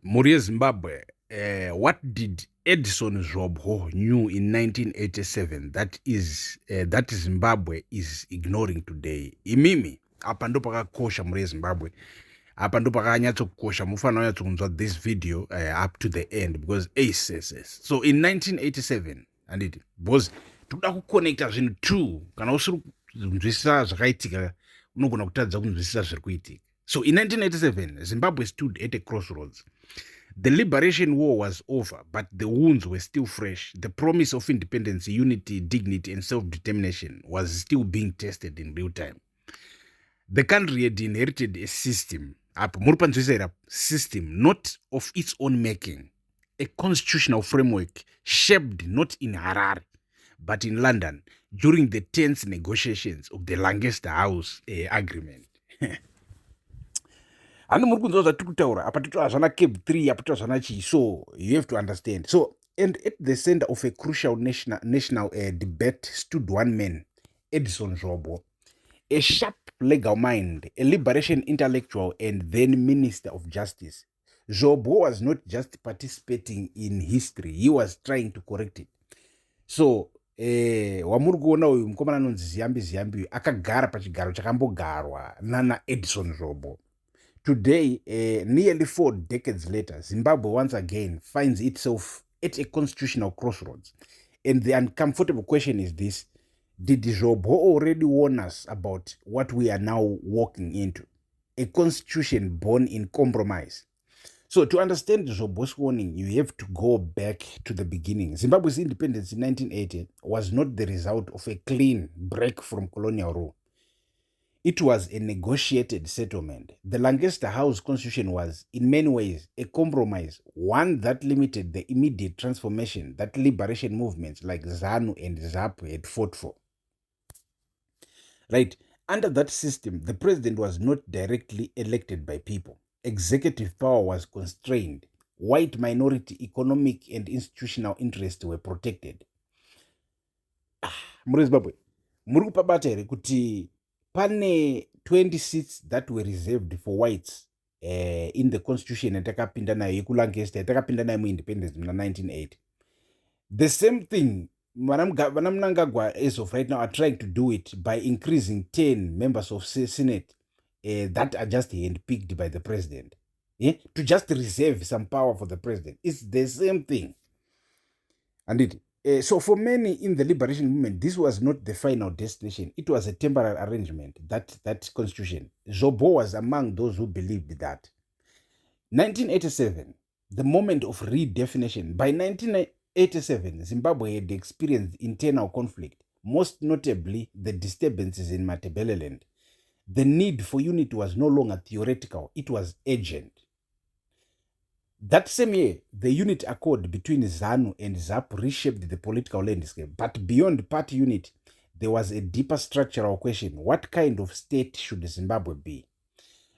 Muri Zimbabwe, what did Edison Zvobgo knew in 1987 that Zimbabwe is ignoring today? Imimi, apa ndo pakakosha muri Zimbabwe. Apa ndo pakanyatsokosha mufana unyatsonzwa this video up to the end because yes. So in 1987, anditi, because toda kuconnecta zvinhu two kana usiri kunzwisisa zvakaitika unogona kutadza kunzwisisa zviri kuitika. So in 1987, Zimbabwe stood at a crossroads. The liberation war was over, but the wounds were still fresh. The promise of independence, unity, dignity, and self-determination was still being tested in real time. The country had inherited a system, not of its own making, a constitutional framework shaped not in Harare, but in London during the tense negotiations of the Lancaster House Agreement. And muri kunzwa zvatiri kutaura apa tito hazvana cab 3 apa tito hazvana chii, so you have to understand. So, and at the center of a crucial national debate stood one man, Edison Zvobgo, a sharp legal mind, a liberation intellectual, and then Minister of Justice. Zvobgo was not just participating in history, he was trying to correct it. So, wamuri kuona uyu mukomana anonzi ziyambi akagara pachigaro chakambogarwa nana Edison Zvobgo. Today, nearly 4 decades later, Zimbabwe once again finds itself at a constitutional crossroads. And the uncomfortable question is this: did Zvobgo already warn us about what we are now walking into? A constitution born in compromise. So to understand Zvobgo's warning, you have to go back to the beginning. Zimbabwe's independence in 1980 was not the result of a clean break from colonial rule. It was a negotiated settlement. The Lancaster House Constitution was, in many ways, a compromise, one that limited the immediate transformation that liberation movements like ZANU and ZAPU had fought for. Right? Under that system, the president was not directly elected by people. Executive power was constrained. White minority economic and institutional interests were protected. Muri Zimbabwe, muri kupabata here kuti pane 20 seats that were reserved for whites in the constitution yatakapinda nayo yekulancaster yatakapinda nayo muindependence muna 1980. The same thing vana Mnangagwa as of right now are trying to do it by increasing 10 members of Senate that are just handpicked by the president, to just reserve some power for the president. It's the same thing. And so for many in the liberation movement, this was not the final destination. It was a temporary arrangement, that constitution. Zvobgo was among those who believed that. 1987, the moment of redefinition. By 1987, Zimbabwe had experienced internal conflict, most notably the disturbances in Matabeleland. The need for unity was no longer theoretical, it was urgent. That same year, the unity accord between ZANU and ZAPU reshaped the political landscape. But beyond party unity, there was a deeper structural question. What kind of state should Zimbabwe be?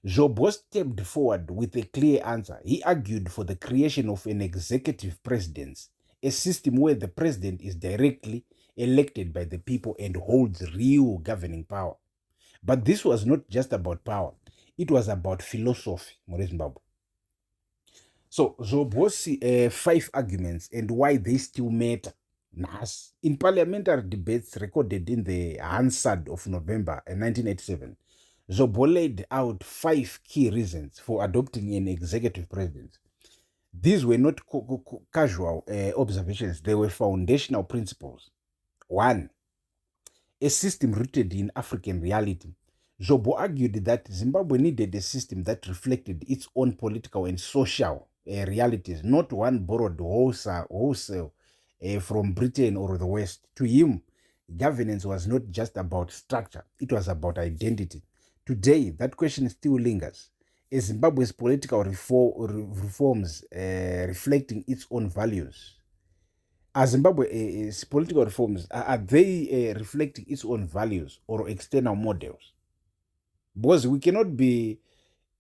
Zvobgo stepped forward with a clear answer. He argued for the creation of an executive presidency, a system where the president is directly elected by the people and holds real governing power. But this was not just about power. It was about philosophy, muri Zimbabwe. So, Zvobgo's 5 arguments and why they still matter. In parliamentary debates recorded in the Hansard of November 1987, Zvobgo laid out 5 key reasons for adopting an executive president. These were not casual observations, they were foundational principles. 1. A system rooted in African reality. Zvobgo argued that Zimbabwe needed a system that reflected its own political and social realities, not one borrowed wholesale from Britain or the West. To him, governance was not just about structure, it was about identity. Today, that question still lingers. Is Zimbabwe's political reforms reflecting its own values? Are Zimbabwe's political reforms, are they reflecting its own values or external models? Because we cannot be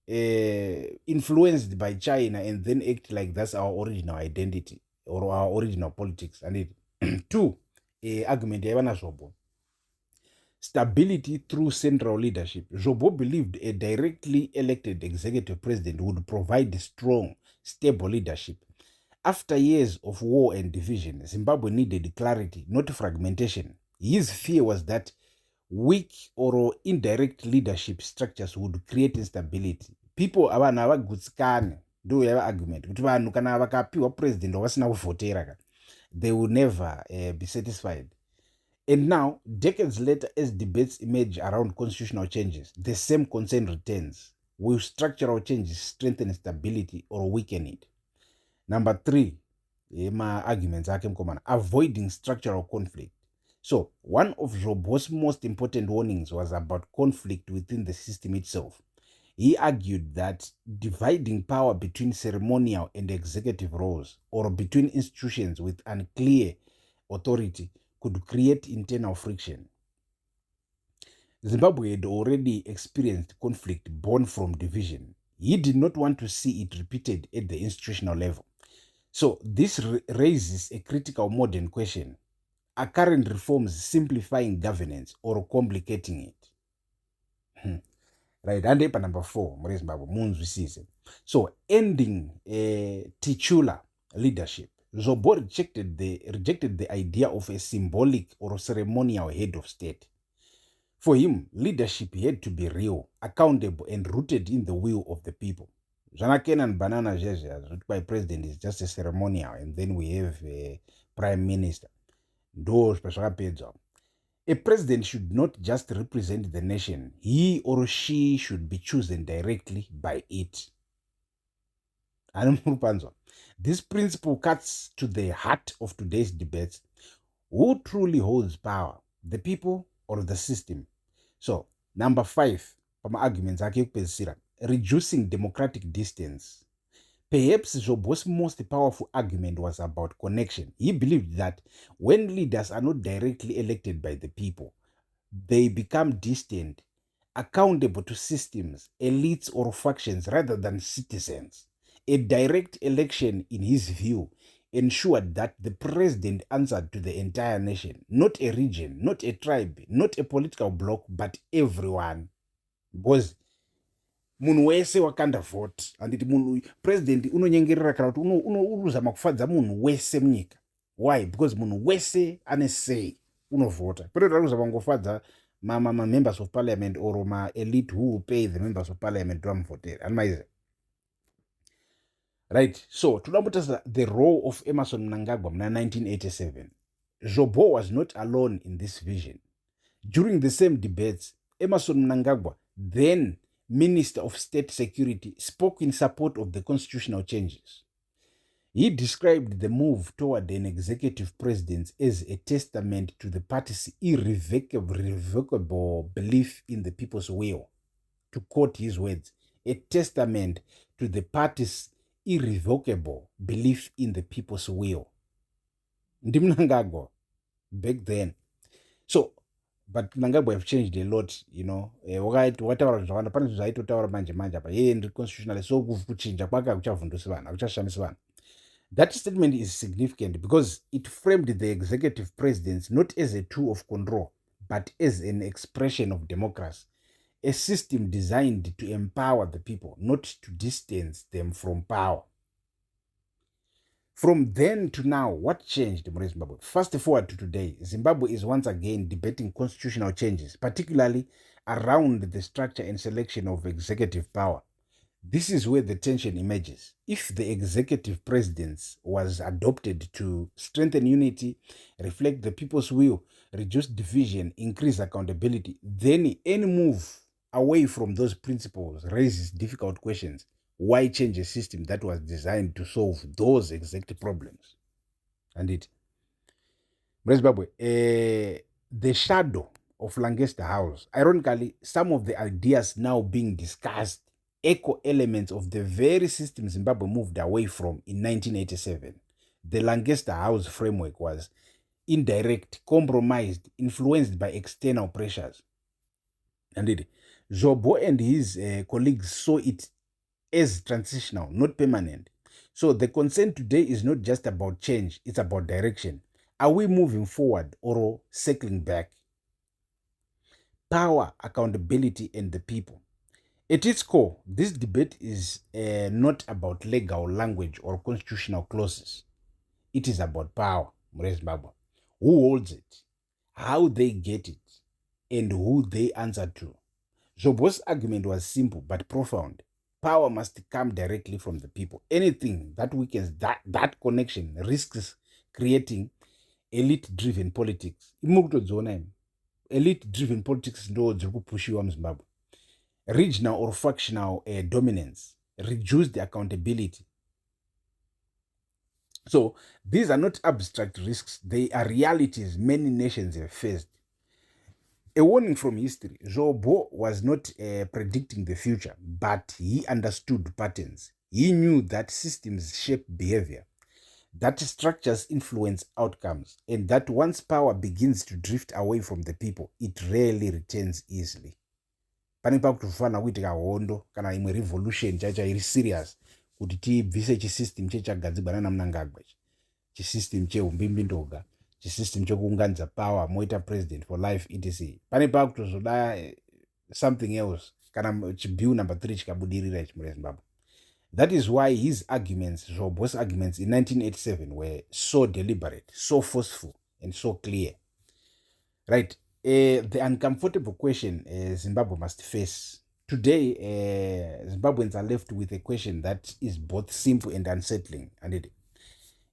influenced by China and then act like that's our original identity or our original politics. And 2, argument yavana Zvobgo. Stability through central leadership. Zvobgo believed a directly elected executive president would provide strong, stable leadership. After years of war and division, Zimbabwe needed clarity, not fragmentation. His fear was that weak or indirect leadership structures would create instability. People avanhu havagutsikane, ndo yava argument kuti vanhu kana vakapiwa president wavasina kuvhotera, they will never be satisfied. And now, decades later, as debates emerge around constitutional changes, the same concern returns. Will structural changes strengthen stability or weaken it? Number 3, my arguments are avoiding structural conflict. So, one of Zvobgo's most important warnings was about conflict within the system itself. He argued that dividing power between ceremonial and executive roles, or between institutions with unclear authority, could create internal friction. Zimbabwe had already experienced conflict born from division. He did not want to see it repeated at the institutional level. So this raises a critical modern question. Are current reforms simplifying governance or complicating it? Right, and paper number 4, Zimbabwe, munzwisise. So ending titular leadership. Zvobgo rejected the idea of a symbolic or ceremonial head of state. For him, leadership had to be real, accountable, and rooted in the will of the people. Zvanakena and Banana Zvezha, by president, is just a ceremonial, and then we have a prime minister. A president should not just represent the nation, he or she should be chosen directly by it. This principle cuts to the heart of today's debates. Who truly holds power, the people or the system? So, number 5, arguments reducing democratic distance. Perhaps Zvobgo's most powerful argument was about connection. He believed that when leaders are not directly elected by the people, they become distant, accountable to systems, elites, or factions rather than citizens. A direct election, in his view, ensured that the president answered to the entire nation, not a region, not a tribe, not a political bloc, but everyone. Because munhu wese wakanda vote, anditi munhu president unonyengerera kana kuti unozama kufadza munhu wese munyika. Why? Because munhu wese ane say unovhota. Kwete kuti kuzama members of parliament or elite who will pay the members of parliament to vamuvhotera. Animaize. Right, so toda the role of Emerson Mnangagwa in 1987. Zvobgo was not alone in this vision. During the same debates, Emerson Mnangagwa, then Minister of State Security, spoke in support of the constitutional changes. He described the move toward an executive president as a testament to the party's irrevocable belief in the people's will. To quote his words, a testament to the party's irrevocable belief in the people's will. Ndi Mnangagwa back then. So, but Mnangagwa have changed a lot, you know. Whatever zvawanda pane zvaitotaura manje apa ndi constitutional so kuchinja kwaka kuchavhundusa vanhu akuchashamisa vanhu. That statement is significant because it framed the executive presidency not as a tool of control, but as an expression of democracy, a system designed to empower the people, not to distance them from power. From then to now, what changed in Zimbabwe? Fast forward to today, Zimbabwe is once again debating constitutional changes, particularly around the structure and selection of executive power. This is where the tension emerges. If the executive presidency was adopted to strengthen unity, reflect the people's will, reduce division, increase accountability, then any move away from those principles raises difficult questions. Why change a system that was designed to solve those exact problems? And it, Zimbabwe, the shadow of Lancaster House. Ironically, some of the ideas now being discussed echo elements of the very system Zimbabwe moved away from in 1987. The Lancaster House framework was indirect, compromised, influenced by external pressures. Indeed, Zvobgo and his colleagues saw it as transitional, not permanent. So the concern today is not just about change, it's about direction. Are we moving forward or circling back? Power, accountability, and the people. At its core, this debate is not about legal language or constitutional clauses. It is about power, Zimbabwe. Who holds it, how they get it, and who they answer to. Zvobgo's argument was simple but profound. Power must come directly from the people. Anything that weakens that connection risks creating elite-driven politics. Elite-driven politics ndo dziri kupushiwa muZimbabwe. Regional or factional dominance, reduced accountability. So these are not abstract risks, they are realities many nations have faced. A warning from history, Zvobgo was not predicting the future, but he understood patterns. He knew that systems shape behavior, that structures influence outcomes, and that once power begins to drift away from the people, it rarely returns easily. Pane pakutofanira kuitika hondo kana imwe revolution chaicha iri serious kuti tibvise chisystem chechagadzirwa nana Mnangagwa, chisystem cheumbimbi-ndoga, chisystem chekuunganidza power moita president for life etc. Pane pakutozoda something else kana chibill number 3 chikabudirira ichi muZimbabwe. That is why his arguments, Zvobgo's arguments in 1987 were so deliberate, so forceful, and so clear. Right. The uncomfortable question Zimbabwe must face. Today, Zimbabweans are left with a question that is both simple and unsettling. And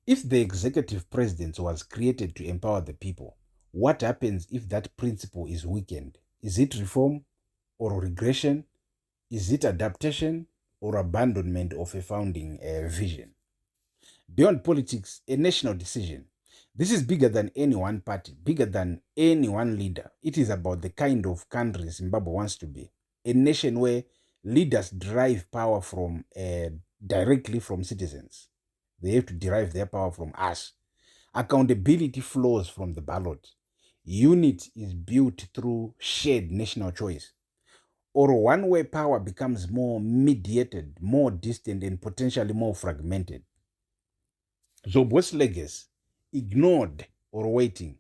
if the executive presidency was created to empower the people, what happens if that principle is weakened? Is it reform or regression? Is it adaptation or abandonment of a founding vision? Beyond politics, a national decision. This is bigger than any one party, bigger than any one leader. It is about the kind of country Zimbabwe wants to be. A nation where leaders derive power from directly from citizens. They have to derive their power from us. Accountability flows from the ballot. Unity is built through shared national choice. Or one where power becomes more mediated, more distant, and potentially more fragmented. Zvobgo's legacy, ignored or waiting.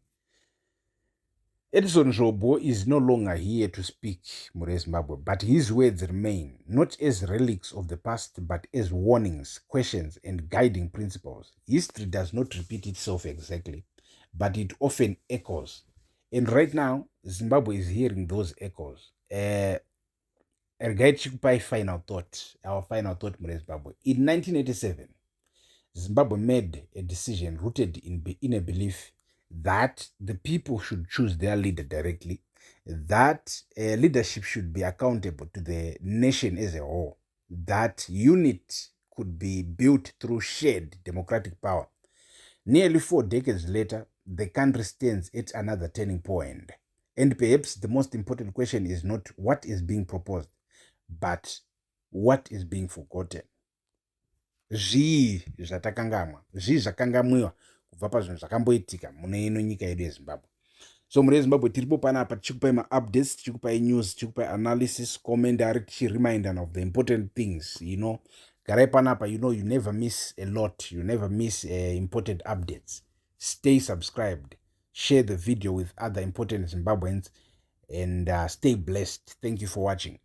Edison Zvobgo is no longer here to speak Zimbabwe, but his words remain, not as relics of the past, but as warnings, questions, and guiding principles. History does not repeat itself exactly, but it often echoes. And right now, Zimbabwe is hearing those echoes. Our final thought Zimbabwe. In 1987, Zimbabwe made a decision rooted in a belief that the people should choose their leader directly, that leadership should be accountable to the nation as a whole, that unity could be built through shared democratic power. Nearly 4 decades later, the country stands at another turning point. And perhaps the most important question is not what is being proposed, but what is being forgotten. Zvii zvatakangamwa, zvii zvakangamwiwa kubva pazvinhu zvakamboitika mune ino nyika yedu yeZimbabwe. So muri yeZimbabwe tiripo panapa tichikupai maupdates, tichikupai news, tichikupai analysis, commentary, tichiremindana of the important things, Garai panapa, you never miss a lot, you never miss important updates. Stay subscribed, share the video with other important Zimbabweans, and stay blessed. Thank you for watching.